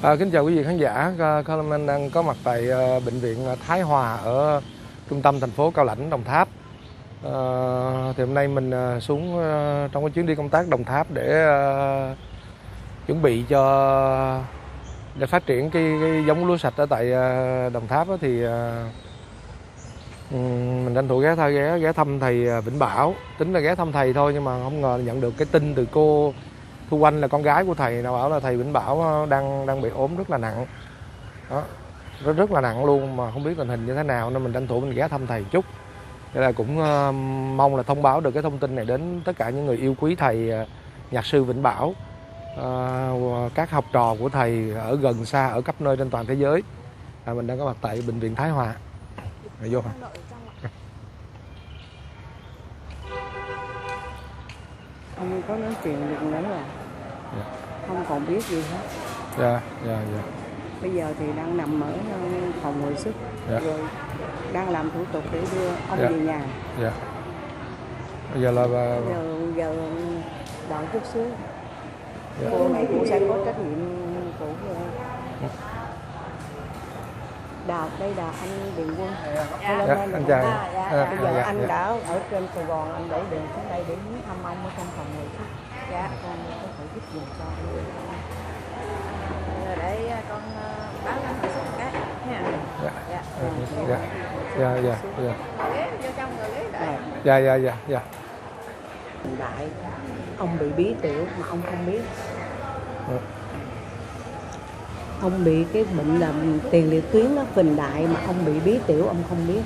Kính chào quý vị khán giả. Coleman đang có mặt tại bệnh viện Thái Hòa ở trung tâm thành phố Cao Lãnh, Đồng Tháp. Thì hôm nay mình xuống trong cái chuyến đi công tác Đồng Tháp để chuẩn bị để phát triển cái giống lúa sạch ở tại Đồng Tháp đó, thì mình tranh thủ ghé thăm thầy Vĩnh Bảo. Tính là ghé thăm thầy thôi nhưng mà không ngờ nhận được cái tin từ cô Thu Anh là con gái của thầy, nào bảo là thầy Vĩnh Bảo đang bị ốm rất là nặng đó, rất là nặng luôn, mà không biết tình hình như thế nào, nên mình tranh thủ mình ghé thăm thầy chút. Thế là cũng mong là thông báo được cái thông tin này đến tất cả những người yêu quý thầy nhạc sư Vĩnh Bảo, các học trò của thầy ở gần xa, ở khắp nơi trên toàn thế giới. Mình đang có mặt tại bệnh viện Thái Hòa. Vô hả? Không có nói chuyện được nữa rồi. Dạ. Không còn biết gì hết. Dạ. Bây giờ thì đang nằm ở phòng hồi sức. Dạ. Rồi đang làm thủ tục để đưa ông Dạ. về nhà. Dạ. Bây giờ là Giờ đợi chút xíu. Dạ. Cô này cũng sẽ có trách nhiệm của Đào, đây là anh Điền Quân. Dạ, anh chào. Bây giờ anh dạ. đã ở trên Sài Gòn, anh để điện xuống đây để viếng thăm ông ở trong phòng hồi sức. Dạ, con có thể giúp gì cho để con báo lên hồi sức cái nha. Dạ. Ghế vô trong rồi ghế đợi. Dạ. Hiện đại ông bị bí tiểu mà ông không biết. Ông bị cái bệnh là tiền liệt tuyến nó phình đại mà ông bị bí tiểu ông không biết.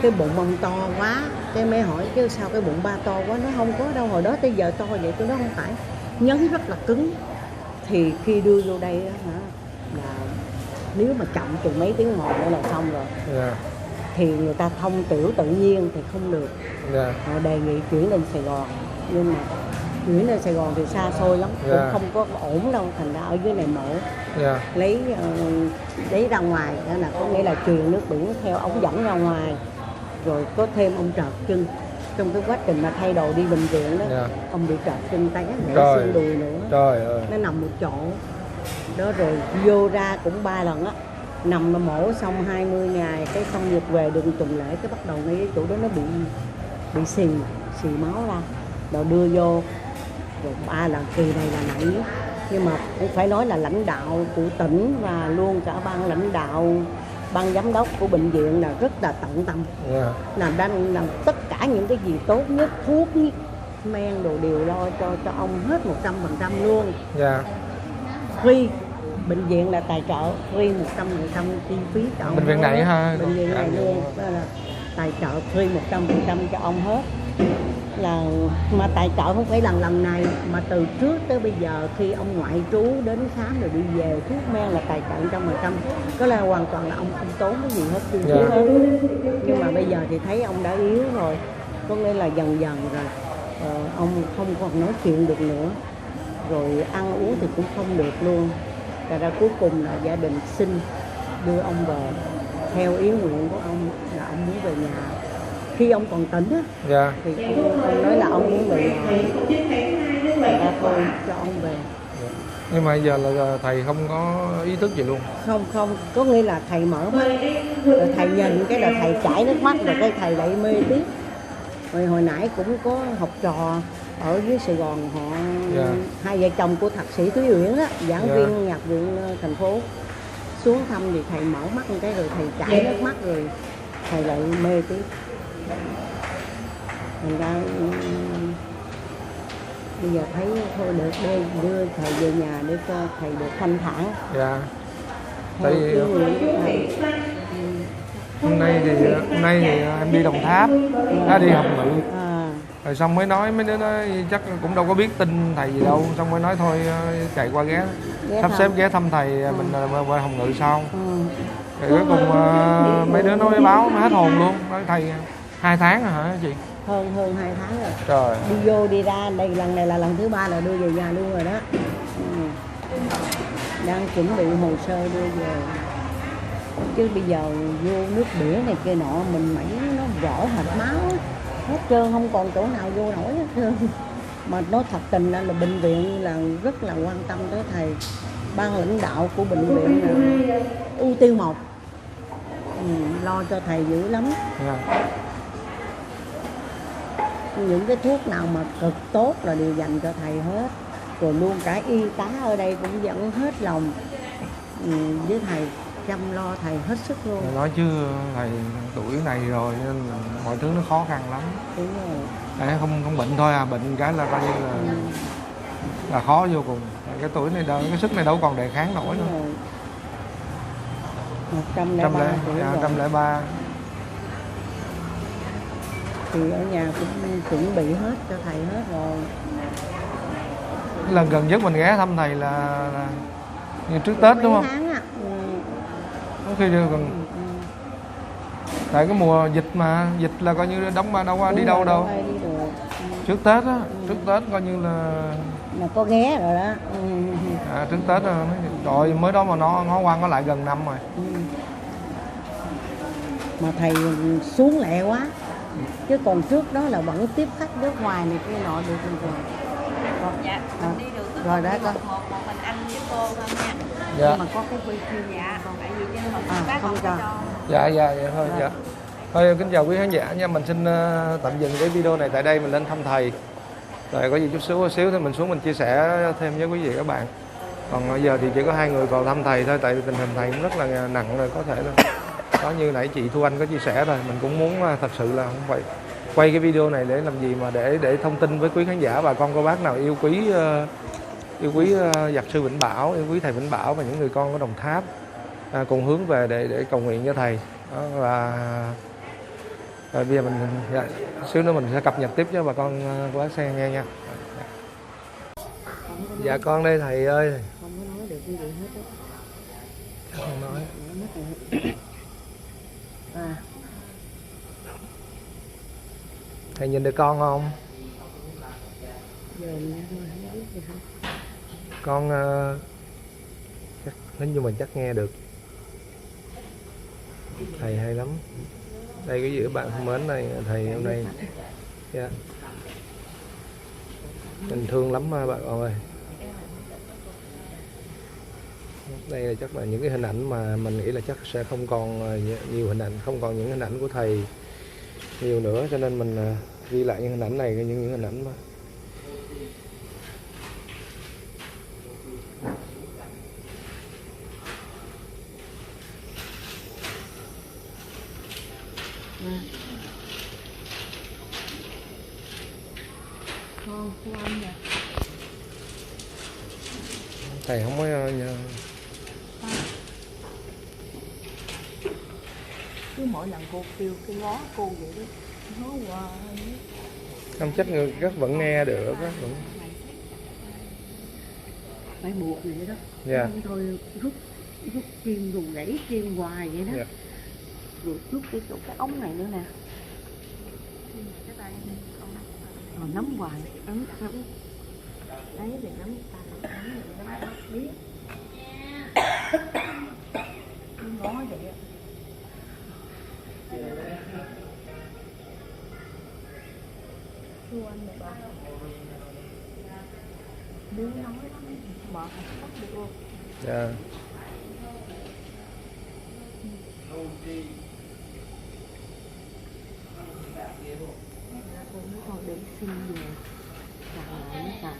Cái bụng ông to quá, cái mẹ hỏi chứ sao cái bụng ba to quá, nó không có đâu, hồi đó tới giờ to vậy tôi nói không phải, nhấn rất là cứng. Thì khi đưa vô đây đó, là nếu mà chậm chừng mấy tiếng một nữa là xong rồi. Thì người ta thông tiểu tự nhiên thì không được. Họ đề nghị chuyển lên Sài Gòn, nhưng mà chuyển lên Sài Gòn thì xa xôi lắm, cũng không có ổn đâu, thành ra ở dưới này mổ. Lấy ra ngoài, đó là có nghĩa là truyền nước biển theo ống dẫn ra ngoài, rồi có thêm ông trợt chân. Trong cái quá trình mà thay đồ đi bệnh viện đó, ông bị trợt chân té, nửa xương đùi nữa. Trời ơi. Nó nằm một chỗ đó, rồi vô ra cũng 3 lần á. Nằm mà mổ xong 20 ngày cái xong việc về đường tuần lễ, cái bắt đầu ngay cái chỗ đó nó bị xì máu ra, rồi đưa vô rồi 3 lần. Kỳ này là nặng nhất, nhưng mà cũng phải nói là lãnh đạo của tỉnh và luôn cả ban lãnh đạo, ban giám đốc của bệnh viện là rất là tận tâm, đang làm tất cả những cái gì tốt nhất, thuốc nhất, men đồ đều lo cho ông hết 100% luôn. Free, bệnh viện là tài trợ free 100% chi phí cho ông. Bệnh viện này ha? Bệnh viện này luôn, đó là tài trợ free 100% cho ông hết. Là mà tài trợ không phải lần này mà từ trước tới bây giờ, khi ông ngoại trú đến khám rồi đi về, thuốc men là tài trợ 100%. Có là hoàn toàn là ông không tốn cái gì hết, chi phí hết. Nhưng mà bây giờ thì thấy ông đã yếu rồi, có nghĩa là dần rồi ông không còn nói chuyện được nữa, rồi ăn uống thì cũng không được luôn. Ra cuối cùng là gia đình xin đưa ông về theo ý nguyện của ông, là ông muốn về nhà. Khi ông còn tỉnh á, thì ông nói là ông muốn về nhà, thôi cho ông về. Nhưng mà giờ là thầy không có ý thức gì luôn? Không, có nghĩa là thầy mở mắt, rồi thầy nhìn cái là thầy chảy nước mắt, rồi cái thầy lại mê tiếp. Rồi hồi nãy cũng có học trò ở dưới Sài Gòn, họ hai vợ chồng của thạc sĩ Thúy Uyển á, giảng viên nhạc viện thành phố, xuống thăm thì thầy mở mắt một cái rồi thầy chảy nước mắt, rồi thầy lại mê tiếp. Thành ra bây giờ thấy thôi được đây, đưa thầy về nhà để cho thầy được thanh thản. Tại vì hôm nay thì em đi Đồng Tháp, đi học ngữ. Rồi xong mới nói, mấy đứa nói chắc cũng đâu có biết tin thầy gì đâu, xong mới nói thôi chạy qua sắp xếp ghé thăm thầy, mình qua Hồng Ngự sau. Rồi cuối cùng mấy đứa nói báo hết hồn luôn, nói thầy 2 tháng rồi hả chị? Hơn 2 tháng rồi. Trời. Đi vô đi ra, đây lần này là lần thứ 3 là đưa về nhà luôn rồi đó. Đang chuẩn bị hồ sơ đưa về. Chứ bây giờ vô nước biển này kia nọ, mình mẩy nó vỡ hạch máu hết trơn, không còn chỗ nào vô nổi hết trơn. Mà nói thật tình là bệnh viện là rất là quan tâm tới thầy. ban lãnh đạo của bệnh viện ưu tiên 1. Lo cho thầy dữ lắm. Dạ. Những cái thuốc nào mà cực tốt là đều dành cho thầy hết, rồi luôn cả y tá ở đây cũng dẫn hết lòng với thầy, chăm lo thầy hết sức luôn. Nói chứ thầy tuổi này rồi nên là mọi thứ nó khó khăn lắm. Đúng rồi. Đấy, không bệnh thôi à, bệnh cái là coi như là khó vô cùng. Cái tuổi này đâu, cái sức này đâu còn đề kháng nổi nữa. 103 tuổi rồi. 103. Thì ở nhà cũng chuẩn bị hết cho thầy hết rồi. Lần gần nhất mình ghé thăm thầy là như trước Tết đúng không? Tháng à. Có khi gần tại cái mùa dịch mà, dịch là coi như đóng ba đâu qua đi đâu đâu. Đi được. Trước Tết á, trước Tết coi như là có ghé rồi đó. Trước Tết rồi mới đó mà nó ngó qua ngó lại gần năm rồi. Mà thầy xuống lẹ quá, chứ còn trước đó là vẫn tiếp khách nước ngoài này kia nọ được rồi. Dạ, đi được rồi đó con. Một mình anh với cô thôi nha. Dạ. Nhưng mà có cái quy chuyên Dạ, còn tại vì chứ mà không cho. Dạ thôi dạ. Thôi kính chào quý khán giả nha, mình xin tạm dừng cái video này tại đây, mình lên thăm thầy. Rồi có gì chút xíu thì mình xuống mình chia sẻ thêm với quý vị các bạn. Còn bây giờ thì chỉ có 2 người còn thăm thầy thôi, tại vì tình hình thầy cũng rất là nặng rồi, có thể là có như nãy chị Thu Anh có chia sẻ rồi, mình cũng muốn thật sự là không phải quay cái video này để làm gì mà để thông tin với quý khán giả, bà con cô bác nào yêu quý Dược sư Vĩnh Bảo, yêu quý thầy Vĩnh Bảo và những người con ở Đồng Tháp cùng hướng về để cầu nguyện cho thầy. Đó, và bây giờ mình xíu nữa mình sẽ cập nhật tiếp cho bà con cô bác xem nghe nha. Dạ con đây thầy ơi. Không có nói được cái gì hết á. Không nói. Thầy nhìn được con không? Giờ mình không biết gì hết. Con chắc nếu như mình chắc nghe được. Thầy hay lắm. Đây cái giữa bạn thân mến này, thầy hôm nay. Dạ. Mình thương lắm bà con ơi. Đây là chắc là những cái hình ảnh mà mình nghĩ là chắc sẽ không còn nhiều hình ảnh, không còn những hình ảnh của thầy nhiều nữa, cho nên mình ghi lại những hình ảnh này, những hình ảnh mà Con của anh nè. thầy không có Cứ mỗi lần cô kêu cái ngó cô vậy đó, ngó hoài. không chắc người rất vẫn nghe được á, vẫn Phải buộc vậy đó. dạ. Không thôi rút kim rồi gãy kim hoài vậy đó. Dạ. Rồi rút cái chỗ cái ống này nữa nè. Rồi nắm hoài, nắm. Đấy thì nắm biết. Nói vậy á. Thưa anh một bà. Muốn nói mà không bắt được luôn. Dạ. Cô nói thôi để xin về càng lại nó càng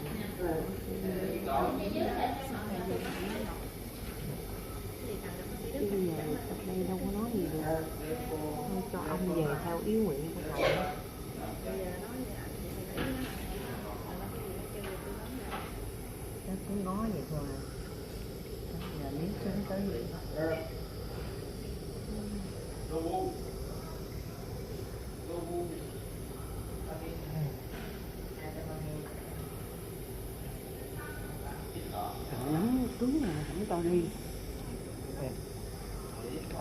bây giờ ở đây đâu có nói gì được, thôi cho ông về theo ý nguyện của thầy. Chắc cứ ngó vậy thôi. Giờ nếu xuống tới vậy nắm cứng là không cho đi.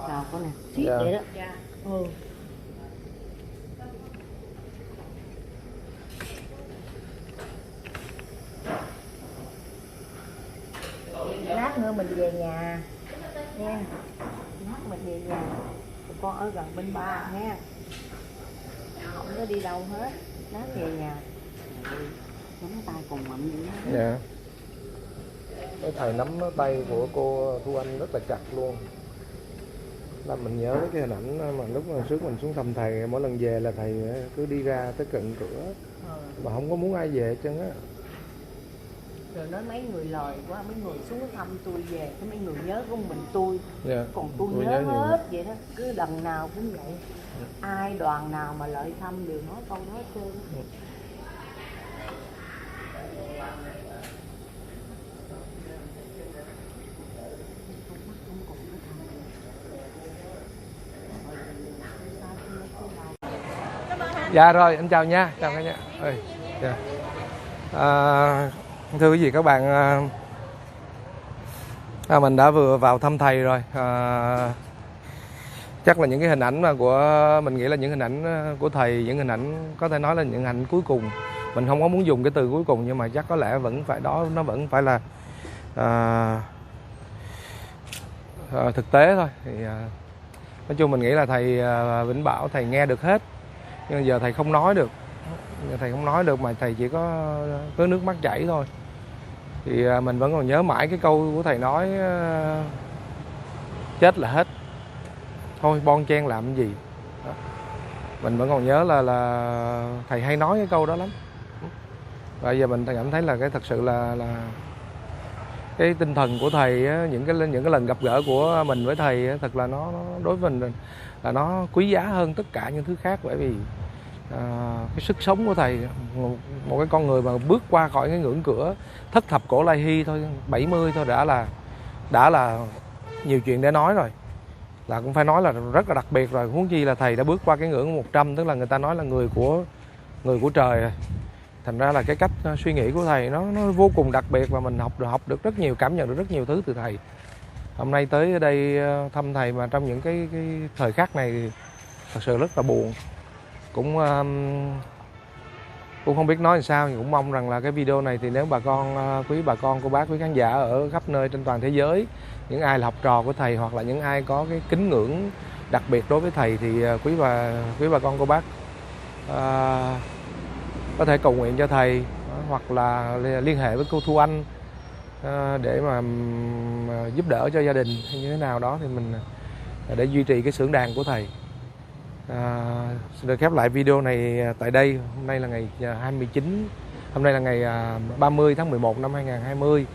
Sao có nè, siết Dạ. vậy đó. Lát nữa mình về nhà nha, lát mình về nhà, tụi con ở gần bên ba nha, không có đi đâu hết, lát về nhà nắm tay cùng mặn vậy đó. Dạ. Cái thầy nắm tay của cô Thu Anh rất là chặt luôn. Làm mình nhớ cái hình ảnh mà lúc mà trước mình xuống thăm thầy, mỗi lần về là thầy cứ đi ra tới cận cửa mà không có muốn ai về hết trơn á. Rồi nói mấy người lời quá, mấy người xuống thăm tôi về, cái mấy người nhớ của mình tôi, còn tôi nhớ hết vậy đó, cứ lần nào cũng vậy. Ai đoàn nào mà lợi thăm đều nói câu đó hết trơn. Dạ rồi, anh chào nha, chào cả nhà. Dạ. Thưa quý vị các bạn, mình đã vừa vào thăm thầy rồi. Chắc là những cái hình ảnh mà của mình nghĩ là những hình ảnh của thầy, những hình ảnh có thể nói là những hình ảnh cuối cùng. Mình không có muốn dùng cái từ cuối cùng, nhưng mà chắc có lẽ vẫn phải đó, nó vẫn phải là thực tế thôi. Thì nói chung mình nghĩ là thầy Vĩnh Bảo thầy nghe được hết, nhưng giờ thầy không nói được. Thầy không nói được mà thầy chỉ có nước mắt chảy thôi. Thì mình vẫn còn nhớ mãi cái câu của thầy nói, chết là hết, thôi bon chen làm gì đó. Mình vẫn còn nhớ là thầy hay nói cái câu đó lắm. Và giờ mình cảm thấy là cái thật sự là cái tinh thần của thầy á, những cái lần gặp gỡ của mình với thầy á, thật là nó đối với mình là nó quý giá hơn tất cả những thứ khác. Bởi vì cái sức sống của thầy, một cái con người mà bước qua khỏi cái ngưỡng cửa thất thập cổ lai hy thôi, 70 thôi đã là nhiều chuyện để nói rồi, là cũng phải nói là rất là đặc biệt rồi. Huống chi là thầy đã bước qua cái ngưỡng 100, tức là người ta nói là người của trời rồi. Thành ra là cái cách suy nghĩ của thầy nó vô cùng đặc biệt, và mình học được rất nhiều, cảm nhận được rất nhiều thứ từ thầy. Hôm nay tới đây thăm thầy mà trong những cái thời khắc này thì thật sự rất là buồn. Cũng không biết nói làm sao, nhưng cũng mong rằng là cái video này thì nếu quý bà con cô bác, quý khán giả ở khắp nơi trên toàn thế giới, những ai là học trò của thầy hoặc là những ai có cái kính ngưỡng đặc biệt đối với thầy, thì quý bà con cô bác có thể cầu nguyện cho thầy, hoặc là liên hệ với cô Thu Anh để mà giúp đỡ cho gia đình hay như thế nào đó, thì mình để duy trì cái xưởng đàn của thầy. Xin được khép lại video này tại đây. Hôm nay là ngày 29, hôm nay là ngày 30 tháng 11 năm 2020.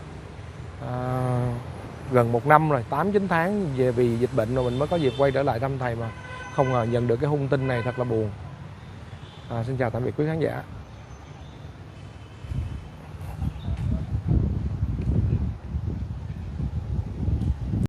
Gần 1 năm rồi, 8-9 tháng về vì dịch bệnh rồi mình mới có dịp quay trở lại thăm thầy, mà không ngờ nhận được cái hung tin này, thật là buồn. Xin chào tạm biệt quý khán giả.